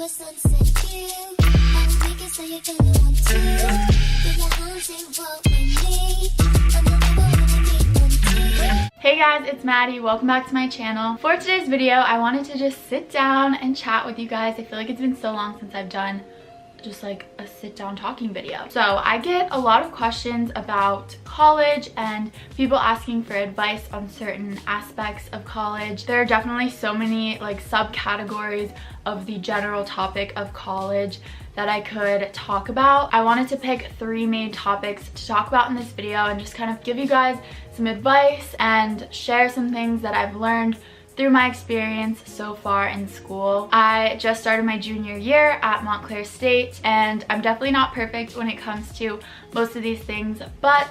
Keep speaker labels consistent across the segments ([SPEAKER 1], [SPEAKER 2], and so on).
[SPEAKER 1] a sunset view. I'll make it so you're gonna want to. Get your hands in what we need. And the river when we need them too.
[SPEAKER 2] Hey guys, it's Maddie. Welcome back to my channel. For today's video, I wanted to just sit down and chat with you guys. I feel like it's been so long since I've done just like a sit down talking video. So I get a lot of questions about college and people asking for advice on certain aspects of college. There are definitely so many like subcategories of the general topic of college that I could talk about. I wanted to pick 3 main topics to talk about in this video and just kind of give you guys some advice and share some things that I've learned through my experience so far in school. I just started my junior year at Montclair State and I'm definitely not perfect when it comes to most of these things, but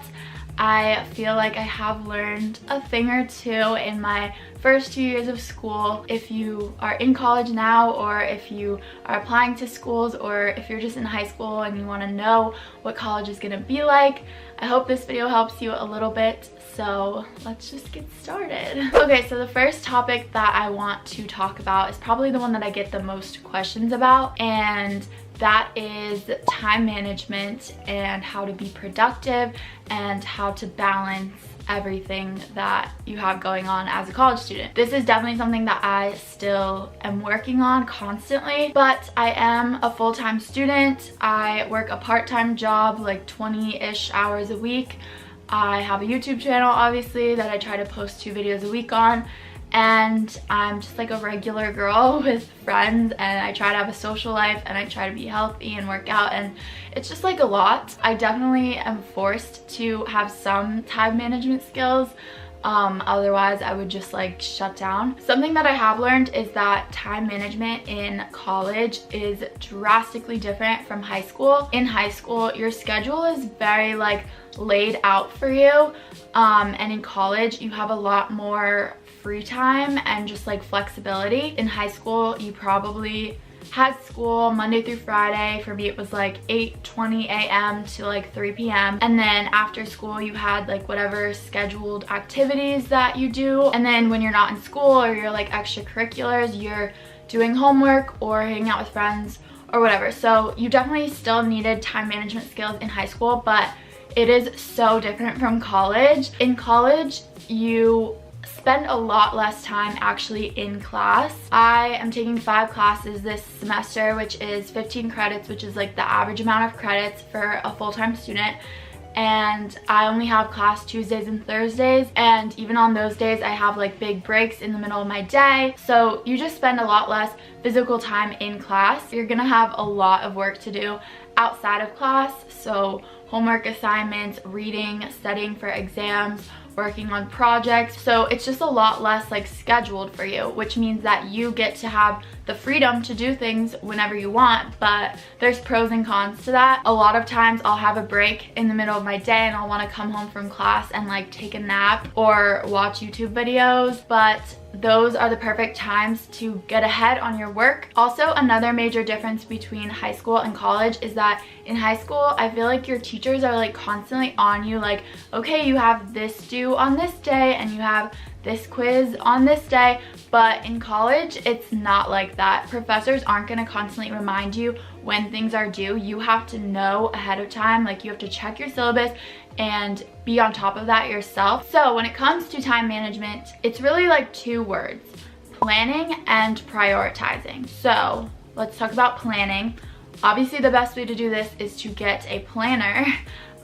[SPEAKER 2] I feel like I have learned a thing or two in my first 2 years of school. If you are in college now, or if you are applying to schools, or if you're just in high school and you want to know what college is going to be like, I hope this video helps you a little bit. So let's just get started. Okay, so the first topic that I want to talk about is probably the one that I get the most questions about, and that is time management and how to be productive and how to balance everything that you have going on as a college student. This is definitely something that I still am working on constantly, but I am a full-time student. I work a part-time job, like 20-ish hours a week. I have a YouTube channel, obviously, that I try to post 2 videos a week on, and I'm just like a regular girl with friends, and I try to have a social life, and I try to be healthy and work out, and it's just like a lot. I definitely am forced to have some time management skills. Otherwise I would just like shut down. Something that I have learned is that time management in college is drastically different from high school. In high school, your schedule is very like laid out for you, and in college you have a lot more free time and just like flexibility. In high school, you probably had school Monday through Friday. For me, it was like 8:20 a.m. to like 3 p.m. And then after school, you had like whatever scheduled activities that you do. And then when you're not in school or you're like extracurriculars, you're doing homework or hanging out with friends or whatever. So you definitely still needed time management skills in high school, but it is so different from college. In college, you spend a lot less time actually in class. I am taking 5 classes this semester, which is 15 credits, which is like the average amount of credits for a full-time student. And I only have class Tuesdays and Thursdays, and even on those days I have like big breaks in the middle of my day. So you just spend a lot less physical time in class. You're gonna have a lot of work to do outside of class, so homework assignments, reading, studying for exams, working on projects. So it's just a lot less like scheduled for you, which means that you get to have the freedom to do things whenever you want, but there's pros and cons to that. A lot of times I'll have a break in the middle of my day and I'll want to come home from class and like take a nap or watch YouTube videos, but those are the perfect times to get ahead on your work. Also, another major difference between high school and college is that in high school, I feel like your teachers are like constantly on you, like, okay, you have this due on this day and you have this quiz on this day. But in college, it's not like that. Professors aren't going to constantly remind you when things are due. You have to know ahead of time, like you have to check your syllabus and be on top of that yourself. So when it comes to time management, it's really like 2 words: planning and prioritizing. So let's talk about planning. Obviously, the best way to do this is to get a planner.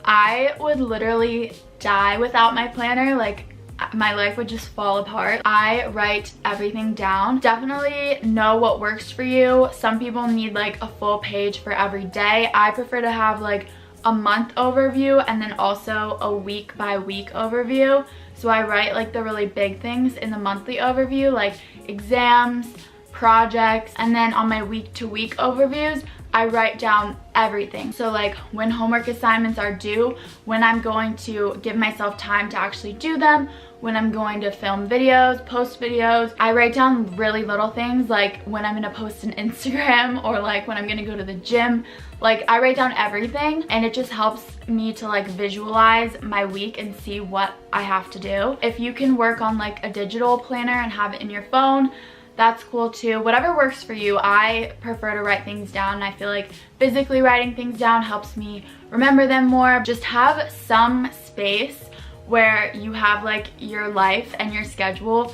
[SPEAKER 2] I would literally die without my planner. Like, my life would just fall apart. I write everything down. Definitely know what works for you. Some people need like a full page for every day. I prefer to have like a month overview and then also a week by week overview. So I write like the really big things in the monthly overview, like exams, projects, and then on my week to week overviews, I write down everything. So like when homework assignments are due, when I'm going to give myself time to actually do them, when I'm going to film videos, post videos. I write down really little things, like when I'm gonna post an Instagram or like when I'm gonna go to the gym. Like, I write down everything, and it just helps me to like visualize my week and see what I have to do. If you can work on like a digital planner and have it in your phone, that's cool too. Whatever works for you. I prefer to write things down, and I feel like physically writing things down helps me remember them more. Just have some space where you have like your life and your schedule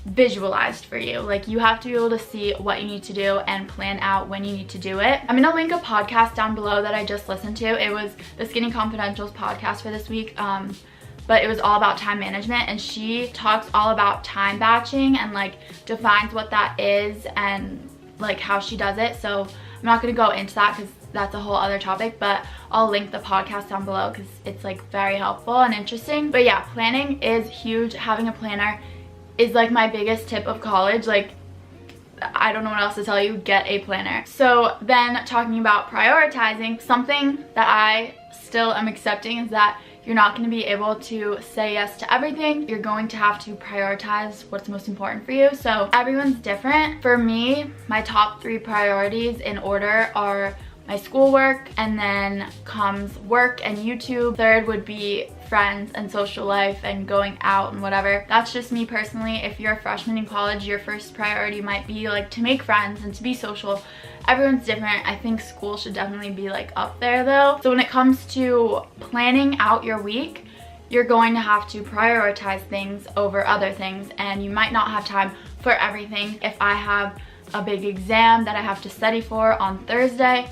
[SPEAKER 2] visualized for you. Like, you have to be able to see what you need to do and plan out when you need to do it. I'm gonna link a podcast down below that I just listened to. It was the Skinny Confidential's podcast for this week, but it was all about time management, and she talks all about time batching and like defines what that is and like how she does it. So I'm not gonna go into that because that's a whole other topic, but I'll link the podcast down below because it's like very helpful and interesting. But yeah, planning is huge. Having a planner is like my biggest tip of college. Like, I don't know what else to tell you, get a planner. So then, talking about prioritizing, something that I still am accepting is that you're not going to be able to say yes to everything. You're going to have to prioritize what's most important for you. So everyone's different. For me, my top 3 priorities in order are my schoolwork, and then comes work and YouTube. Third would be friends and social life and going out and whatever. That's just me personally. If you're a freshman in college, your first priority might be like to make friends and to be social. Everyone's different. I think school should definitely be like up there though. So when it comes to planning out your week, you're going to have to prioritize things over other things, and you might not have time for everything. If I have a big exam that I have to study for on Thursday,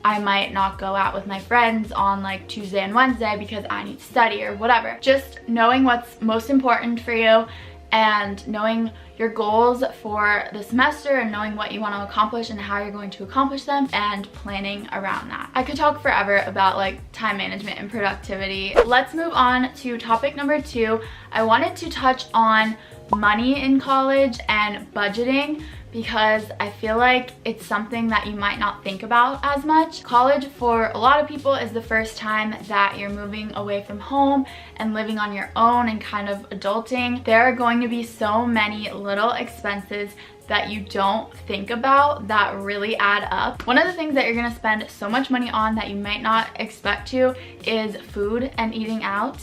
[SPEAKER 2] I might not go out with my friends on like Tuesday and Wednesday because I need to study or whatever. Just knowing what's most important for you and knowing your goals for the semester and knowing what you want to accomplish and how you're going to accomplish them and planning around that. I could talk forever about like time management and productivity. Let's move on to topic number 2. I wanted to touch on money in college and budgeting, because I feel like it's something that you might not think about as much. College for a lot of people is the first time that you're moving away from home and living on your own and kind of adulting. There are going to be so many little expenses that you don't think about that really add up. One of the things that you're gonna spend so much money on that you might not expect to is food and eating out.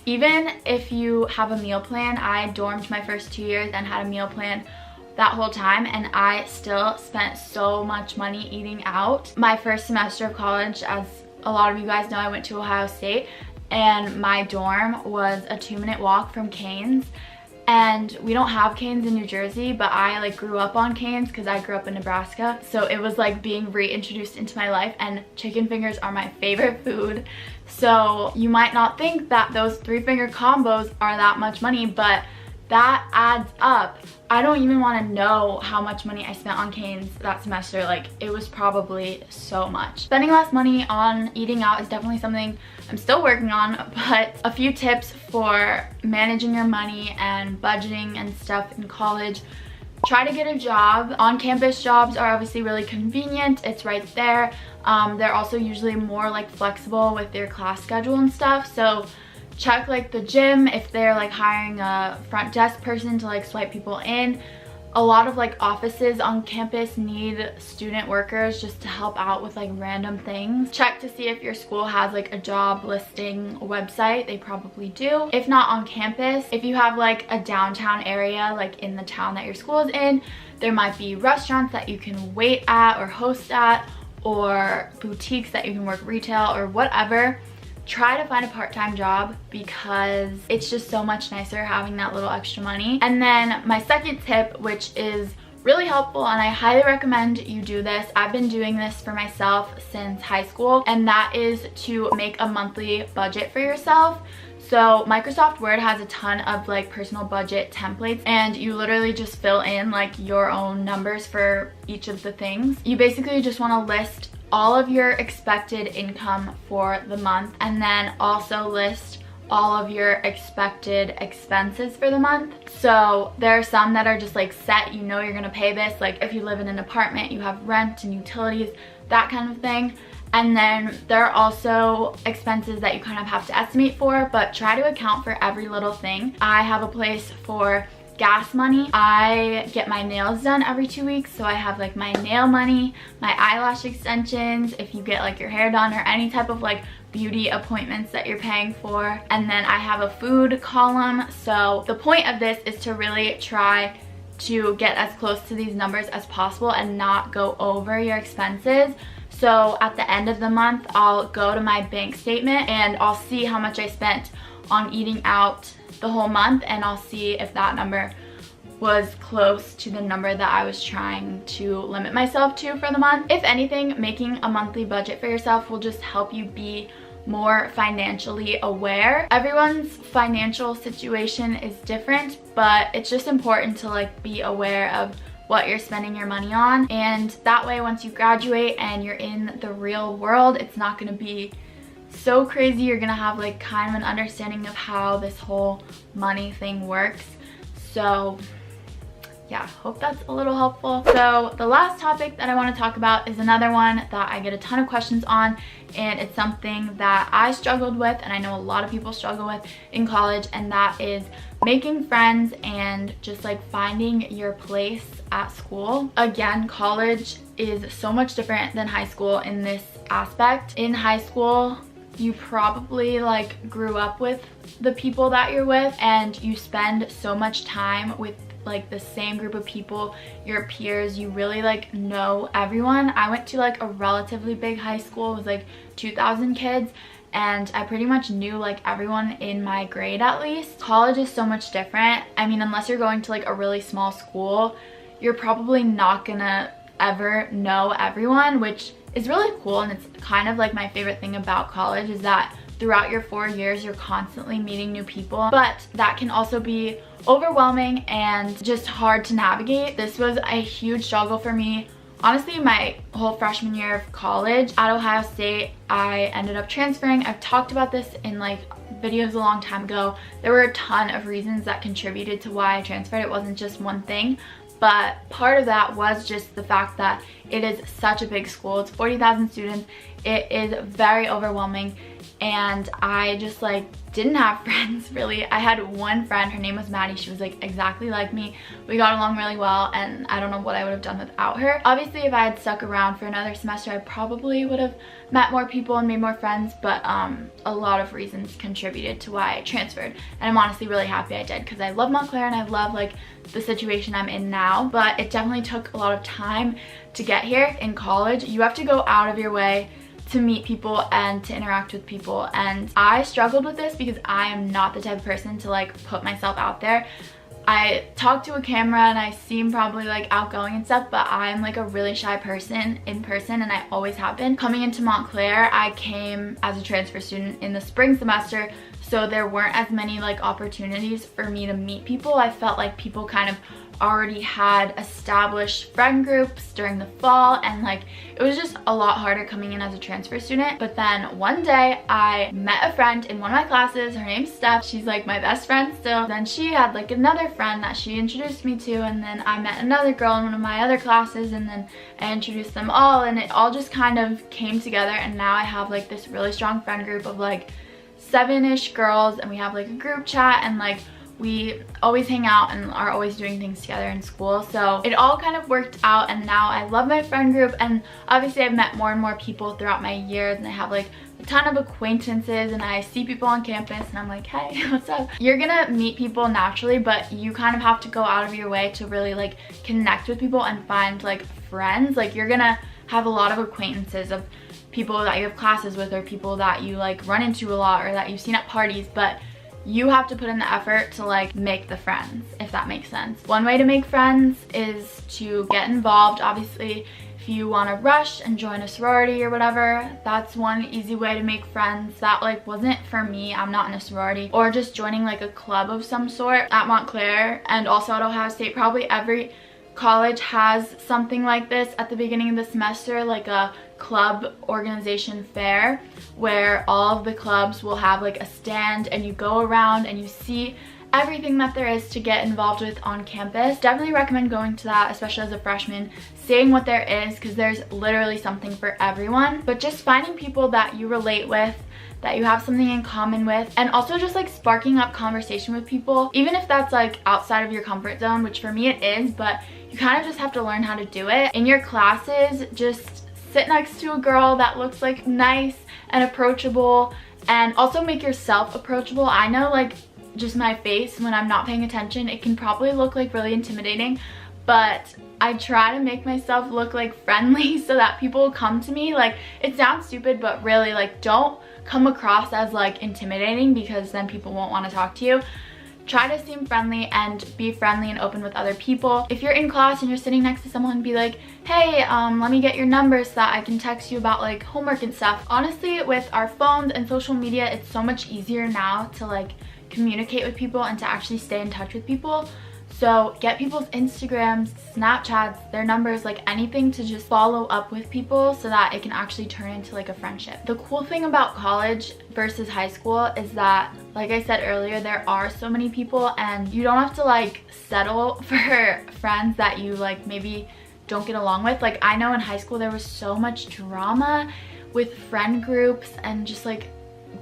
[SPEAKER 2] Even if you have a meal plan, I dormed my first 2 years and had a meal plan that whole time, and I still spent so much money eating out. My first semester of college, as a lot of you guys know, I went to Ohio State, and my dorm was a 2-minute walk from Cane's. And we don't have Cane's in New Jersey, but I like grew up on Cane's because I grew up in Nebraska. So it was like being reintroduced into my life, and chicken fingers are my favorite food. So you might not think that those 3-finger combos are that much money, but that adds up. I don't even want to know how much money I spent on Cane's that semester. Like, it was probably so much. Spending less money on eating out is definitely something I'm still working on, but a few tips for managing your money and budgeting and stuff in college. Try to get a job. On-campus jobs are obviously really convenient. It's right there. They're also usually more like flexible with their class schedule and stuff. So check like the gym if they're like hiring a front desk person to like swipe people in. A lot of like offices on campus need student workers just to help out with like random things. Check to see if your school has like a job listing website. They probably do. If not on campus, if you have like a downtown area like in the town that your school is in, there might be restaurants that you can wait at or host at, or boutiques that you can work retail or whatever. Try to find a part-time job because it's just so much nicer having that little extra money. And then my second tip, which is really helpful and I highly recommend you do this. I've been doing this for myself since high school, and that is to make a monthly budget for yourself. So Microsoft Word has a ton of like personal budget templates, and you literally just fill in like your own numbers for each of the things. You basically just want to list all of your expected income for the month, and then also list all of your expected expenses for the month. So there are some that are just like set, you know you're gonna pay this. Like if you live in an apartment, you have rent and utilities, that kind of thing. And then there are also expenses that you kind of have to estimate for, but try to account for every little thing. I have a place for gas money. I get my nails done every 2 weeks, so I have like my nail money, my eyelash extensions, if you get like your hair done, or any type of like beauty appointments that you're paying for. And then I have a food column. So the point of this is to really try to get as close to these numbers as possible and not go over your expenses. So at the end of the month, I'll go to my bank statement and I'll see how much I spent on eating out the whole month, and I'll see if that number was close to the number that I was trying to limit myself to for the month. If anything, making a monthly budget for yourself will just help you be more financially aware. Everyone's financial situation is different, but it's just important to like be aware of what you're spending your money on, and that way once you graduate and you're in the real world, it's not going to be so crazy. You're gonna have like kind of an understanding of how this whole money thing works. So yeah, hope that's a little helpful. So the last topic that I want to talk about is another one that I get a ton of questions on, and it's something that I struggled with and I know a lot of people struggle with in college, and that is making friends and just like finding your place at school. Again, college is so much different than high school in this aspect. In high school, you probably like grew up with the people that you're with, and you spend so much time with like the same group of people, your peers. You really like know everyone. I went to like a relatively big high school. It was like 2,000 kids, and I pretty much knew like everyone in my grade at least. College is so much different. I mean, unless you're going to like a really small school, you're probably not gonna ever know everyone, which is really cool, and it's kind of like my favorite thing about college is that throughout your 4 years you're constantly meeting new people, but that can also be overwhelming and just hard to navigate. This was a huge struggle for me. Honestly, my whole freshman year of college at Ohio State, I ended up transferring. I've talked about this in like videos a long time ago. There were a ton of reasons that contributed to why I transferred. It wasn't just one thing, but part of that was just the fact that it is such a big school. It's 40,000 students. It is very overwhelming, and I just like didn't have friends really. I had one friend, her name was Maddie. She was like exactly like me. We got along really well, and I don't know what I would have done without her. Obviously, if I had stuck around for another semester, I probably would have met more people and made more friends, but a lot of reasons contributed to why I transferred, and I'm honestly really happy I did because I love Montclair and I love like the situation I'm in now. But it definitely took a lot of time to get here. In college, you have to go out of your way to meet people and to interact with people, and I struggled with this because I am not the type of person to like put myself out there. I talk to a camera and I seem probably like outgoing and stuff, but I'm like a really shy person in person, and I always have been. Coming into Montclair, I came as a transfer student in the spring semester, so there weren't as many like opportunities for me to meet people. I felt like people kind of already had established friend groups during the fall, and like it was just a lot harder coming in as a transfer student. But then one day I met a friend in one of my classes. Her name's Steph. She's like my best friend still. Then she had like another friend that she introduced me to, and then I met another girl in one of my other classes, and then I introduced them all, and it all just kind of came together, and now I have like this really strong friend group of like 7-ish girls, and we have like a group chat, and like we always hang out and are always doing things together in school. So it all kind of worked out, and now I love my friend group, and obviously I've met more and more people throughout my years, and I have like a ton of acquaintances, and I see people on campus and I'm like, hey, what's up? You're gonna meet people naturally, but you kind of have to go out of your way to really like connect with people and find like friends. Like you're gonna have a lot of acquaintances of people that you have classes with, or people that you like run into a lot, or that you've seen at parties, but you have to put in the effort to like make the friends, if that makes sense. One way to make friends is to get involved. Obviously, if you want to rush and join a sorority or whatever, that's one easy way to make friends. That like wasn't for me. I'm not in a sorority. Or just joining like a club of some sort. At Montclair and also at Ohio State, probably every college has something like this at the beginning of the semester, like a club organization fair where all of the clubs will have like a stand, and you go around and you see everything that there is to get involved with on campus. Definitely recommend going to that, especially as a freshman, seeing what there is, because there's literally something for everyone. But just finding people that you relate with, that you have something in common with, and also just like sparking up conversation with people, even if that's like outside of your comfort zone, which for me it is, but you kind of just have to learn how to do it. In your classes, just sit next to a girl that looks like nice and approachable, and also make yourself approachable. I know like just my face when I'm not paying attention, it can probably look like really intimidating, but I try to make myself look like friendly so that people will come to me. Like, it sounds stupid, but really, like, don't come across as like intimidating, because then people won't want to talk to you. Try to seem friendly and be friendly and open with other people. If you're in class and you're sitting next to someone, be like, hey, let me get your number so that I can text you about like homework and stuff. Honestly, with our phones and social media, it's so much easier now to like communicate with people and to actually stay in touch with people. So get people's Instagrams, Snapchats, their numbers, like anything to just follow up with people so that it can actually turn into like a friendship. The cool thing about college versus high school is that, like I said earlier, there are so many people and you don't have to like settle for friends that you like maybe don't get along with. Like, I know in high school there was so much drama with friend groups and just like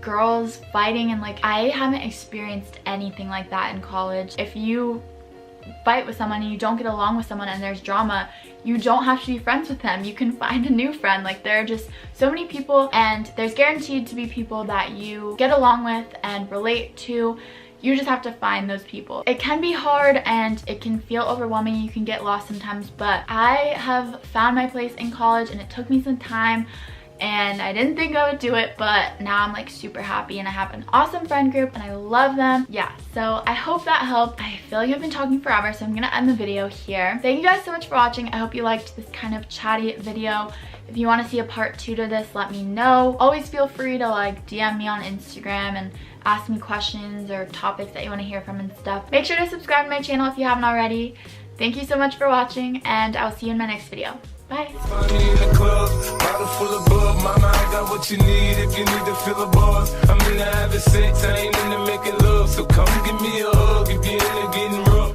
[SPEAKER 2] girls fighting, and like I haven't experienced anything like that in college. If you fight with someone and you don't get along with someone and there's drama, you don't have to be friends with them. You can find a new friend. Like, there are just so many people, and there's guaranteed to be people that you get along with and relate to. You just have to find those people. It can be hard and it can feel overwhelming. You can get lost sometimes, but I have found my place in college, and it took me some time and I didn't think I would do it, but now I'm like super happy and I have an awesome friend group and I love them. Yeah, so I hope that helped. I feel like I've been talking forever, so I'm gonna end the video here. Thank you guys so much for watching. I hope you liked this kind of chatty video. If you want to see a part 2 to this, let me know. Always feel free to like DM me on Instagram and ask me questions or topics that you want to hear from and stuff. Make sure to subscribe to my channel if you haven't already. Thank you so much for watching, and I'll see you in my next video. Bye. Bottle full of bug, mama, I got what you need if you need to fill the bars. I'm in the having sex, I ain't into making love, so come give me a hug if you're into getting rough.